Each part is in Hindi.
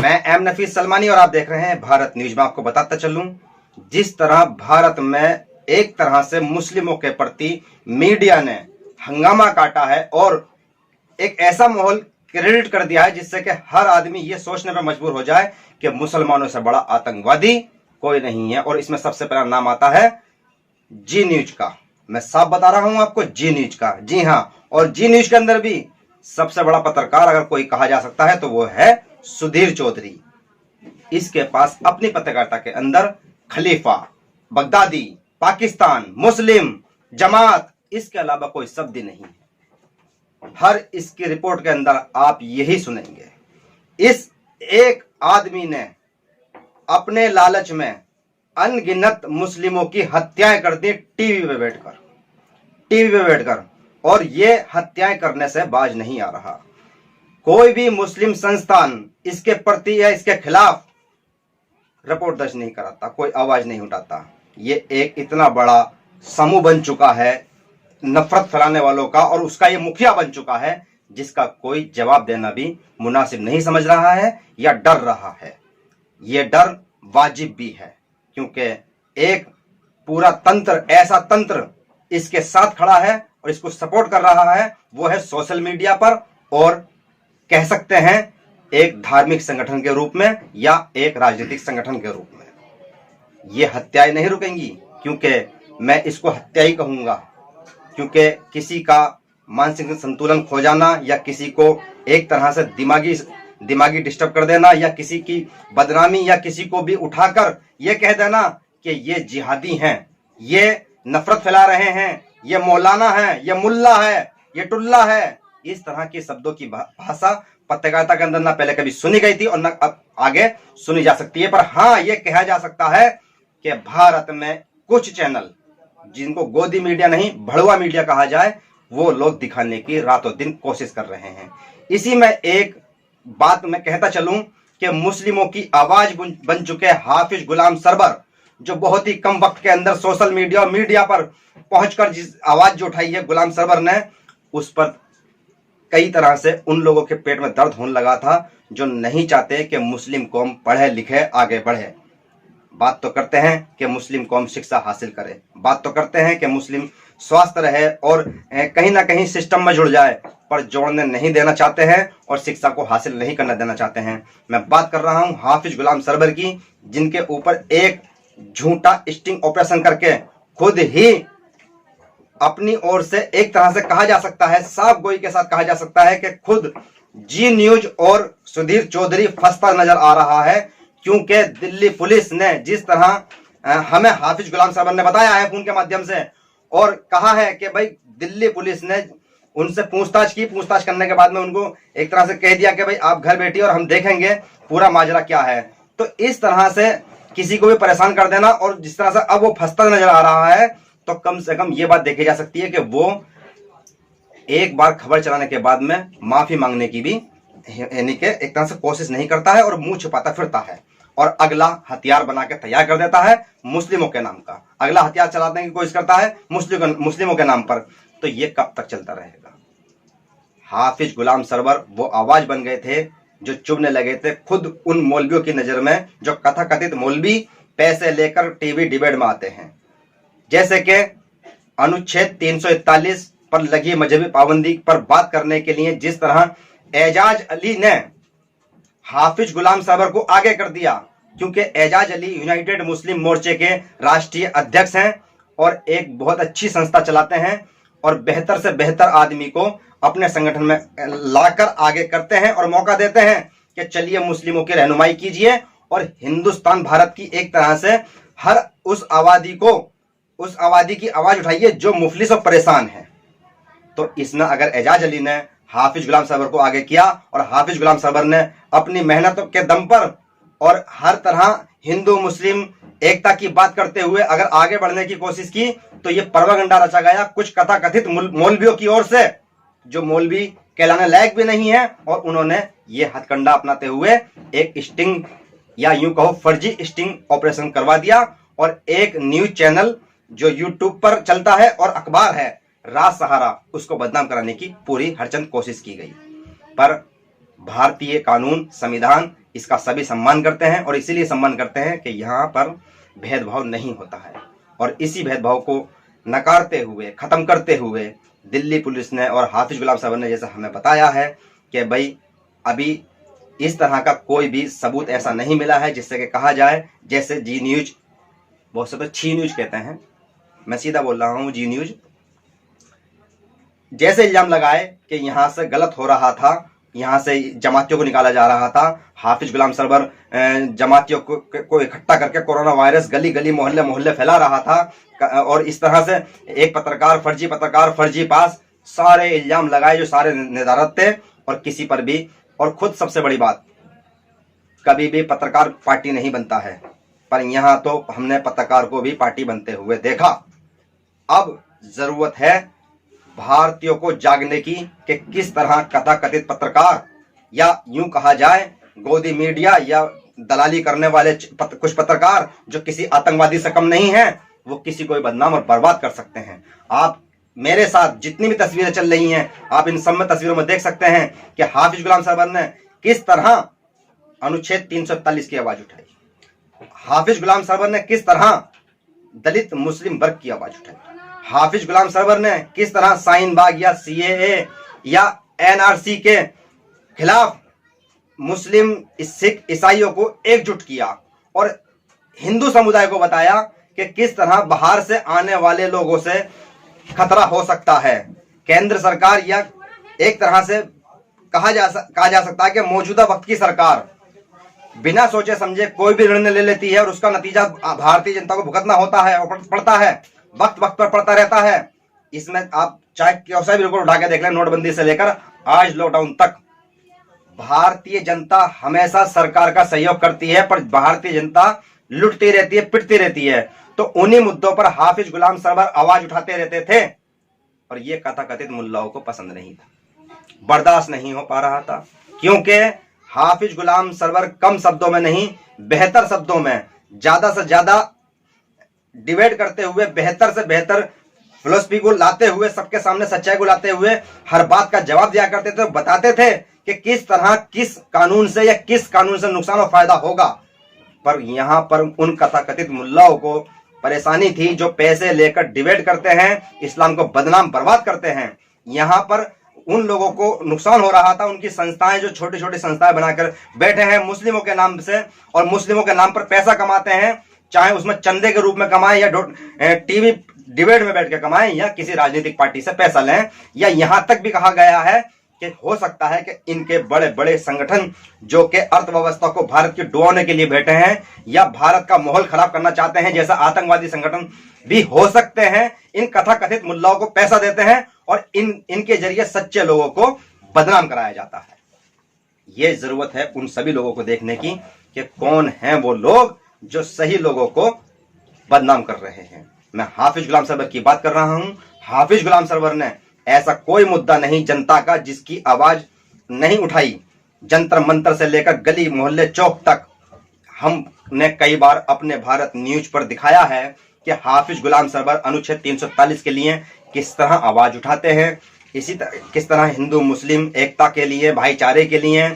मैं एम नफीस सलमानी और आप देख रहे हैं भारत न्यूज। में आपको बताता चलूं, जिस तरह भारत में एक तरह से मुस्लिमों के प्रति मीडिया ने हंगामा काटा है और एक ऐसा माहौल क्रिएट कर दिया है जिससे कि हर आदमी ये सोचने पर मजबूर हो जाए कि मुसलमानों से बड़ा आतंकवादी कोई नहीं है। और इसमें सबसे पहला नाम आता है जी न्यूज का। मैं साफ बता रहा हूं आपको, जी न्यूज का। जी हां, और जी न्यूज के अंदर भी सबसे बड़ा पत्रकार अगर कोई कहा जा सकता है तो वो है सुधीर चौधरी। इसके पास अपनी पत्रकारिता के अंदर खलीफा, बगदादी, पाकिस्तान, मुस्लिम, जमात, इसके अलावा कोई शब्द नहीं है। हर इसकी रिपोर्ट के अंदर आप यही सुनेंगे। इस एक आदमी ने अपने लालच में अनगिनत मुस्लिमों की हत्याएं कर दी टीवी पे बैठकर, और ये हत्याएं करने से बाज नहीं आ रहा। कोई भी मुस्लिम संस्थान इसके प्रति या इसके खिलाफ रिपोर्ट दर्ज नहीं कराता, कोई आवाज नहीं उठाता। ये एक इतना बड़ा समूह बन चुका है नफरत फैलाने वालों का, और उसका ये मुखिया बन चुका है जिसका कोई जवाब देना भी मुनासिब नहीं समझ रहा है या डर रहा है। ये डर वाजिब भी है, क्योंकि एक पूरा तंत्र, ऐसा तंत्र इसके साथ खड़ा है और इसको सपोर्ट कर रहा है। वो है सोशल मीडिया पर, और कह सकते हैं एक धार्मिक संगठन के रूप में या एक राजनीतिक संगठन के रूप में। ये हत्याएं नहीं रुकेंगी, क्योंकि मैं इसको हत्या ही कहूंगा, क्योंकि किसी का मानसिक संतुलन खो जाना या किसी को एक तरह से दिमागी डिस्टर्ब कर देना या किसी की बदनामी या किसी को भी उठाकर यह कह देना कि ये जिहादी हैं, ये नफरत फैला रहे हैं, ये मौलाना है, ये मुल्ला है, ये टुल्ला है, इस तरह के शब्दों की भाषा पत्रकारिता के अंदर ना पहले कभी सुनी गई थी और ना अब आगे सुनी जा सकती है। पर हाँ, ये कहा जा सकता है कि भारत में कुछ चैनल, जिनको गोदी मीडिया नहीं भड़वा मीडिया कहा जाए, वो लोग दिखाने की रातों दिन कोशिश कर रहे हैं। इसी में एक बात मैं कहता चलूं कि मुस्लिमों की आवाज बन चुके हाफिज गुलाम सरवर, जो बहुत ही कम वक्त के अंदर सोशल मीडिया पर पहुंचकर जिस आवाज जो उठाई है गुलाम सरवर ने, उस पर कई तरह से उन लोगों के पेट में दर्द होने लगा था जो नहीं चाहते कि मुस्लिम कौम पढ़े लिखे आगे बढ़े। बात तो करते हैं कि मुस्लिम कौम शिक्षा हासिल करे, बात तो करते हैं कि मुस्लिम स्वस्थ रहे और कहीं ना कहीं सिस्टम में जुड़ जाए, पर जोड़ने नहीं देना चाहते हैं और शिक्षा को हासिल नहीं करने देना चाहते हैं। मैं बात कर रहा हूं हाफिज गुलाम सरवर की, जिनके ऊपर एक झूठा स्टिंग ऑपरेशन करके खुद ही अपनी ओर से एक तरह से कहा जा सकता है, साफ गोई के साथ कहा जा सकता है कि खुद जी न्यूज और सुधीर चौधरी फंसता नजर आ रहा है। क्योंकि दिल्ली पुलिस ने जिस तरह हमें हाफिज गुलाम सरवर ने बताया है फोन के माध्यम से, और कहा है कि भाई दिल्ली पुलिस ने उनसे पूछताछ की, पूछताछ करने के बाद में उनको एक तरह से कह दिया कि भाई आप घर बैठिए और हम देखेंगे पूरा माजरा क्या है। तो इस तरह से किसी को भी परेशान कर देना, और जिस तरह से अब वो फंसता नजर आ रहा है, तो कम से कम ये बात देखी जा सकती है कि वो एक बार खबर चलाने के बाद में माफी मांगने की भी यानी कि एक तरह से कोशिश नहीं करता है और मुंह छुपाता फिरता है, और अगला हथियार बना के तैयार कर देता है मुस्लिमों के नाम का। अगला हथियार चलाने की कोशिश करता है मुस्लिमों के नाम पर। तो ये कब तक चलता रहेगा? हाफिज गुलाम सरवर वो आवाज बन गए थे जो चुभने लगे थे खुद उन मौलवियों की नजर में, जो कथाकथित मौलवी पैसे लेकर टीवी डिबेट में आते हैं। जैसे कि अनुच्छेद 341 पर लगी मजहबी पाबंदी पर बात करने के लिए जिस तरह एजाज अली ने हाफिज गुलाम सरवर को आगे कर दिया, क्योंकि एजाज अली यूनाइटेड मुस्लिम मोर्चे के राष्ट्रीय अध्यक्ष हैं और एक बहुत अच्छी संस्था चलाते हैं, और बेहतर से बेहतर आदमी को अपने संगठन में लाकर आगे करते हैं और मौका देते हैं कि चलिए मुस्लिमों की रहनुमाई कीजिए और हिंदुस्तान भारत की एक तरह से हर उस आबादी की आवाज उठाइए जो मुफलिस और परेशान है। तो इसमें अगर एजाज अली ने हाफिज गुलाम सरवर को आगे किया और हाफिज गुलाम सरवर ने अपनी मेहनत के दम पर और हर तरह हिंदू मुस्लिम एकता की बात करते हुए अगर आगे बढ़ने की कोशिश की, तो ये प्रोपेगेंडा रचा गया कुछ कथाकथित मौलवियों की ओर से, जो मौलवी कहलाने लायक भी नहीं है, और उन्होंने ये हथकंडा अपनाते हुए एक स्टिंग या यूं कहो फर्जी स्टिंग ऑपरेशन करवा दिया, और एक न्यूज चैनल जो यूट्यूब पर चलता है और अखबार है राज सहारा, उसको बदनाम कराने की पूरी हरचंद कोशिश की गई। पर भारतीय कानून, संविधान इसका सभी सम्मान करते हैं और इसीलिए सम्मान करते हैं कि यहाँ पर भेदभाव नहीं होता है। और इसी भेदभाव को नकारते हुए, खत्म करते हुए दिल्ली पुलिस ने और हाफिज गुलाम सरवर ने जैसा हमें बताया है कि भाई अभी इस तरह का कोई भी सबूत ऐसा नहीं मिला है जिससे कि कहा जाए, जैसे जी न्यूज, बहुत से तो छी न्यूज कहते हैं, मैं सीधा बोल रहा हूँ जी न्यूज, जैसे इल्जाम लगाए कि यहाँ से गलत हो रहा था, यहाँ से जमातियों को निकाला जा रहा था, हाफिज गुलाम सरवर जमातियों को इकट्ठा करके कोरोना वायरस गली गली मोहल्ले मोहल्ले फैला रहा था, और इस तरह से एक पत्रकार, फर्जी पास, सारे इल्जाम लगाए जो सारे निर्धारित थे और किसी पर भी, और खुद सबसे बड़ी बात, कभी भी पत्रकार पार्टी नहीं बनता है, पर यहाँ तो हमने पत्रकार को भी पार्टी बनते हुए देखा। अब जरूरत है भारतीयों को जागने की कि किस तरह कथाकथित पत्रकार, या यूं कहा जाए गोदी मीडिया या दलाली करने वाले कुछ पत्रकार जो किसी आतंकवादी से कम नहीं है, वो किसी को भी बदनाम और बर्बाद कर सकते हैं। आप मेरे साथ जितनी भी तस्वीरें चल रही हैं, आप इन सब में तस्वीरों में देख सकते हैं कि हाफिज गुलाम सरवर ने किस तरह अनुच्छेद 341 की आवाज उठाई, हाफिज गुलाम सरवर ने किस तरह दलित मुस्लिम वर्ग की आवाज उठाई, हाफिज गुलाम सरवर ने किस तरह शाहीन बाग या सीएए या एनआरसी के खिलाफ मुस्लिम, सिख, ईसाइयों को एकजुट किया और हिंदू समुदाय को बताया कि किस तरह बाहर से आने वाले लोगों से खतरा हो सकता है। केंद्र सरकार, या एक तरह से कहा जा सकता है कि मौजूदा वक्त की सरकार बिना सोचे समझे कोई भी निर्णय ले लेती है और उसका नतीजा भारतीय जनता को भुगतना होता है और पड़ता है, वक्त पर पड़ता रहता है। इसमें आप चाहे कैसा भी रिकॉर्ड उठा के देख लें, नोटबंदी से लेकर आज लॉकडाउन तक भारतीय जनता हमेशा सरकार का सहयोग करती है, पर भारतीय जनता लुटती रहती है, पिटती रहती है। तो उन्हीं मुद्दों पर हाफिज गुलाम सरवर आवाज उठाते रहते थे और ये कथाकथित मुल्लाओं को पसंद नहीं था, बर्दाश्त नहीं हो पा रहा था, क्योंकि हाफिज गुलाम सरवर कम शब्दों में नहीं, बेहतर शब्दों में, ज्यादा से ज्यादा डिबेट करते हुए, बेहतर से बेहतर फिलोसफी को लाते हुए, सबके सामने सच्चाई को लाते हुए हर बात का जवाब दिया करते थे, बताते थे कि किस तरह किस कानून से या किस कानून से नुकसान और फायदा होगा। पर यहां पर उन कथाकथित मुल्लाओं को परेशानी थी जो पैसे लेकर डिबेट करते हैं, इस्लाम को बदनाम बर्बाद करते हैं। यहां पर उन लोगों को नुकसान हो रहा था, उनकी संस्थाएं जो छोटी छोटी संस्थाएं बनाकर बैठे हैं मुस्लिमों के नाम से और मुस्लिमों के नाम पर पैसा कमाते हैं, चाहे उसमें चंदे के रूप में कमाएं या टीवी डिबेट में बैठ के कमाएं या किसी राजनीतिक पार्टी से पैसा लें, या यहां तक भी कहा गया है कि हो सकता है कि इनके बड़े बड़े संगठन जो कि अर्थव्यवस्था को भारत की डुबाने के लिए बैठे हैं या भारत का माहौल खराब करना चाहते हैं, जैसा आतंकवादी संगठन भी हो सकते हैं, इन कथाकथित मुल्लाओं को पैसा देते हैं और इनके जरिए सच्चे लोगों को बदनाम कराया जाता है। यह जरूरत है उन सभी लोगों को देखने की कि कौन हैं वो लोग जो सही लोगों को बदनाम कर रहे हैं। मैं हाफिज गुलाम सरवर की बात कर रहा हूं। हाफिज गुलाम सरवर ने ऐसा कोई मुद्दा नहीं जनता का जिसकी आवाज नहीं उठाई। जंतर मंतर से लेकर गली मोहल्ले चौक तक हमने कई बार अपने भारत न्यूज पर दिखाया है कि हाफिज गुलाम सरवर अनुच्छेद 341 के लिए किस तरह आवाज उठाते हैं, इसी तरह किस तरह हिंदू मुस्लिम एकता के लिए, भाईचारे के लिए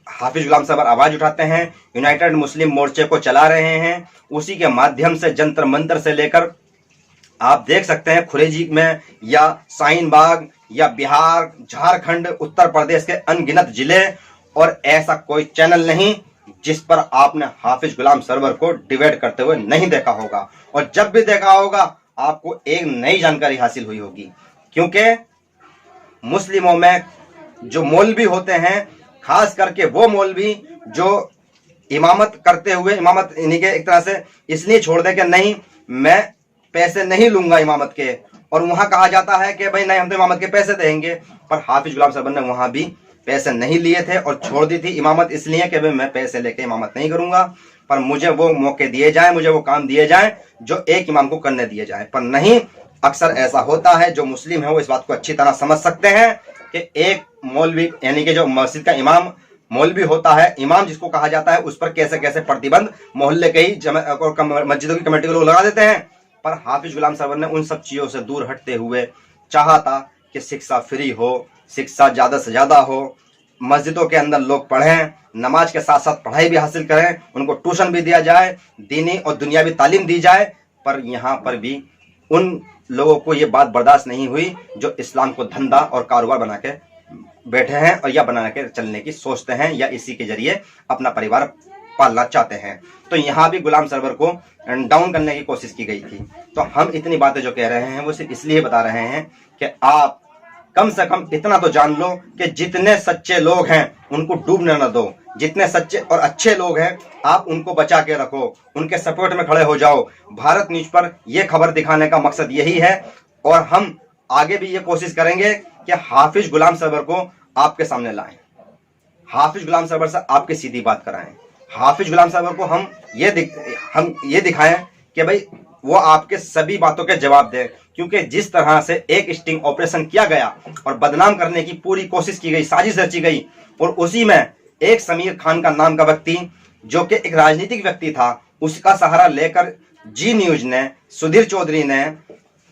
हाफिज गुलाम सरवर आवाज उठाते हैं, यूनाइटेड मुस्लिम मोर्चे को चला रहे हैं। उसी के माध्यम से जंतर मंतर से लेकर आप देख सकते हैं खुरेजी में या शाहीन बाग या बिहार, झारखंड, उत्तर प्रदेश के अनगिनत जिले, और ऐसा कोई चैनल नहीं जिस पर आपने हाफिज गुलाम सरवर को डिबेट करते हुए नहीं देखा होगा। और जब भी देखा होगा आपको एक नई जानकारी हासिल हुई होगी, क्योंकि मुस्लिमों में जो मौलवी होते हैं, खास करके वो मौलवी जो इमामत करते हुए, इमामत इन्हीं के एक तरह से इसलिए छोड़ दे कि नहीं मैं पैसे नहीं लूंगा इमामत के, और वहां कहा जाता है कि भाई नहीं हम तो इमामत के पैसे देंगे, पर हाफिज गुलाम सरवर ने वहां भी पैसे नहीं लिए थे और छोड़ दी थी इमामत इसलिए कि भाई मैं पैसे लेके इमामत नहीं करूंगा, पर मुझे वो मौके दिए जाएं, मुझे वो काम दिए जाएं जो एक इमाम को करने दिए जाएं। पर नहीं, अक्सर ऐसा होता है, जो मुस्लिम है वो इस बात को अच्छी तरह समझ सकते हैं कि एक मौलवी यानी कि जो मस्जिद का इमाम मौलवी होता है, इमाम जिसको कहा जाता है, उस पर कैसे कैसे प्रतिबंध मोहल्ले के ही मस्जिदों की कमेटी के लोग लगा देते हैं। पर हाफिज गुलाम सरवर ने उन सब चीजों से दूर हटते हुए चाहा था कि शिक्षा फ्री हो, शिक्षा ज्यादा से ज्यादा हो, मस्जिदों के अंदर लोग पढ़ें, नमाज के साथ साथ पढ़ाई भी हासिल करें, उनको ट्यूशन भी दिया जाए, दीनी और दुनियावी तालीम दी जाए। पर यहाँ पर भी उन लोगों को ये बात बर्दाश्त नहीं हुई जो इस्लाम को धंधा और कारोबार बना के बैठे हैं और या बना के चलने की सोचते हैं या इसी के जरिए अपना परिवार पालना चाहते हैं। तो यहाँ भी गुलाम सरवर को डाउन करने की कोशिश की गई थी। तो हम इतनी बातें जो कह रहे हैं वो सिर्फ इसलिए बता रहे हैं कि आप कम से कम इतना तो जान लो कि जितने सच्चे लोग हैं उनको डूबने न दो, जितने सच्चे और अच्छे लोग हैं आप उनको बचा के रखो, उनके सपोर्ट में खड़े हो जाओ। भारत न्यूज पर यह खबर दिखाने का मकसद यही है और हम आगे भी ये कोशिश करेंगे कि हाफिज गुलाम सरवर को आपके सामने लाएं, हाफिज गुलाम सरवर से आपकी सीधी बात कराएं, हाफिज गुलाम सरवर को हम ये दिखाएं कि भाई वो आपके सभी बातों के जवाब दें। क्योंकि जिस तरह से एक स्टिंग ऑपरेशन किया गया और बदनाम करने की पूरी कोशिश की गई, साजिश रची गई, और उसी में एक समीर खान का नाम का व्यक्ति जो कि एक राजनीतिक व्यक्ति था, उसका सहारा लेकर जी न्यूज ने, सुधीर चौधरी ने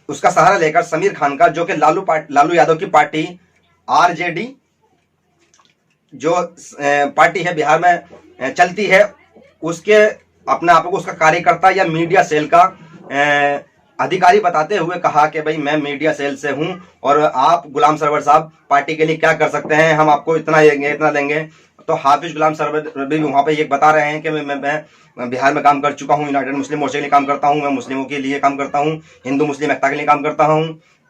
उसका सहारा लेकर समीर खान का, जो कि लालू यादव की पार्टी आरजेडी जो पार्टी है बिहार में चलती है, उसके अपने आप को उसका कार्यकर्ता या मीडिया सेल का अधिकारी बताते हुए कहा कि भाई मैं मीडिया सेल से हूं और आप गुलाम सरवर साहब पार्टी के लिए क्या कर सकते हैं, हम आपको इतना देंगे इतना देंगे। तो हाफिज गुलाम सरवर भी वहां पे ये बता रहे हैं कि मैं बिहार में काम कर चुका हूं, यूनाइटेड मुस्लिम मोर्चे के लिए काम करता हूं, मैं मुस्लिमों के लिए काम करता हूं, हिंदू मुस्लिम एकता के लिए काम करता हूं,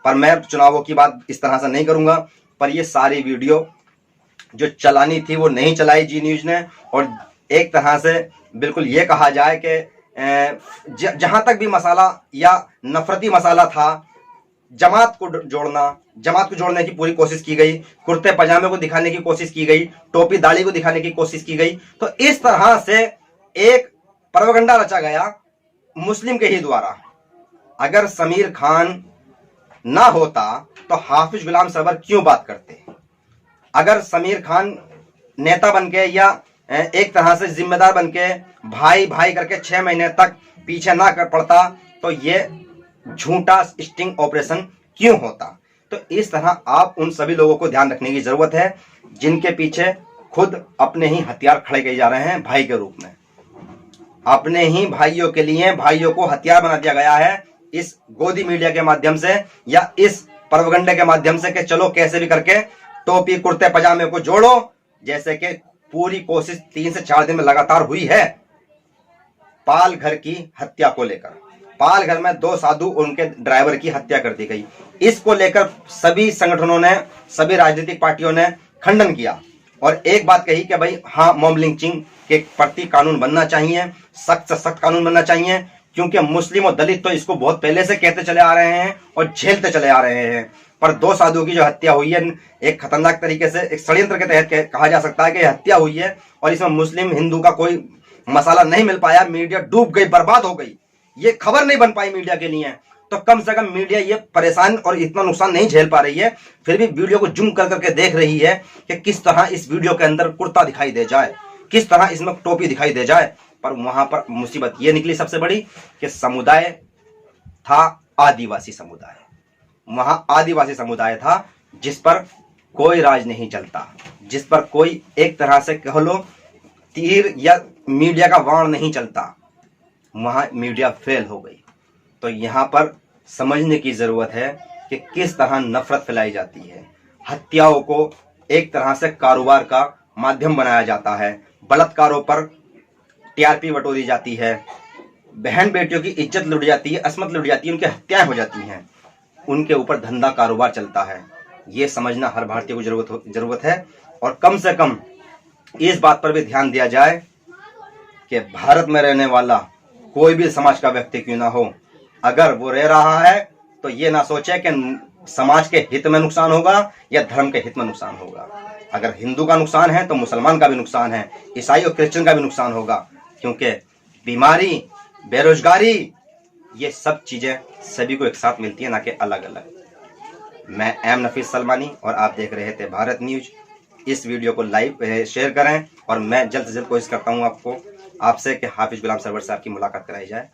पर मैं चुनावों की बात इस तरह से नहीं करूंगा। पर ये सारी वीडियो जो चलानी थी वो नहीं चलाई जी न्यूज ने, और एक तरह से बिल्कुल ये कहा जाए कि जहां तक भी मसाला या नफरती मसाला था, जमात को जोड़ने की पूरी कोशिश की गई, कुर्ते पजामे को दिखाने की कोशिश की गई, टोपी दाढ़ी को दिखाने की कोशिश की गई। तो इस तरह से एक प्रोपेगेंडा रचा गया मुस्लिम के ही द्वारा। अगर समीर खान ना होता तो हाफिज गुलाम सरवर क्यों बात करते? अगर समीर खान नेता बनके या एक तरह से जिम्मेदार बनके भाई भाई करके 6 महीने तक पीछे ना कर पड़ता तो ये झूठा स्टिंग ऑपरेशन क्यों होता? तो इस तरह आप उन सभी लोगों को ध्यान रखने की जरूरत है जिनके पीछे खुद अपने ही हथियार खड़े किए जा रहे हैं भाई के रूप में। अपने ही भाइयों के लिए भाइयों को हथियार बना दिया गया है इस गोदी मीडिया के माध्यम से या इस प्रोपेगेंडा के माध्यम से कि चलो कैसे भी करके टोपी कुर्ते पजामे को जोड़ो, जैसे कि पूरी कोशिश 3 से 4 दिन में लगातार हुई है पाल घर की हत्या को लेकर। पाल घर में 2 साधु और उनके ड्राइवर की हत्या कर दी गई। इसको लेकर सभी संगठनों ने, सभी राजनीतिक पार्टियों ने खंडन किया और एक बात कही कि भाई हाँ, मॉब लिंचिंग के प्रति कानून बनना चाहिए, सख्त से सख्त कानून बनना चाहिए, क्योंकि मुस्लिम और दलित तो इसको बहुत पहले से कहते चले आ रहे हैं और झेलते चले आ रहे हैं। पर 2 साधुओं की जो हत्या हुई है, एक खतरनाक तरीके से एक षड्यंत्र के तहत कहा जा सकता है कि हत्या हुई है और इसमें मुस्लिम हिंदू का कोई मसाला नहीं मिल पाया। मीडिया डूब गई, बर्बाद हो गई, ये खबर नहीं बन पाई मीडिया के लिए। तो कम से कम मीडिया ये परेशान और इतना नुकसान नहीं झेल पा रही है, फिर भी वीडियो को जूम कर करके देख रही है कि किस तरह इस वीडियो के अंदर कुर्ता दिखाई दे जाए, किस तरह इसमें टोपी दिखाई दे जाए। पर वहां पर मुसीबत ये निकली सबसे बड़ी कि समुदाय था आदिवासी समुदाय। वहां आदिवासी समुदाय था जिस पर कोई राज नहीं चलता, जिस पर कोई एक तरह से कह लो तीर या मीडिया का वाण नहीं चलता। वहां मीडिया फेल हो गई। तो यहां पर समझने की जरूरत है कि किस तरह नफरत फैलाई जाती है, हत्याओं को एक तरह से कारोबार का माध्यम बनाया जाता है, बलात्कारों पर टीआरपी बटोरी जाती है, बहन बेटियों की इज्जत लुट जाती है, अस्मत लुट जाती है, उनकी हत्याएं हो जाती हैं, उनके ऊपर धंधा कारोबार चलता है। ये समझना हर भारतीय को जरूरत है और कम से कम इस बात पर भी ध्यान दिया जाए कि भारत में रहने वाला कोई भी समाज का व्यक्ति क्यों ना हो, अगर वो रह रहा है तो ये ना सोचे कि समाज के हित में नुकसान होगा या धर्म के हित में नुकसान होगा। अगर हिंदू का नुकसान है तो मुसलमान का भी नुकसान है, ईसाई और क्रिश्चियन का भी नुकसान होगा, क्योंकि बीमारी, बेरोजगारी, ये सब चीजें सभी को एक साथ मिलती है, ना कि अलग अलग। मैं एम नफीस सलमानी और आप देख रहे थे भारत न्यूज। इस वीडियो को लाइव शेयर करें और मैं जल्द से जल्द कोशिश करता हूं आपसे कि हाफिज गुलाम सरवर साहब की मुलाकात कराई जाए।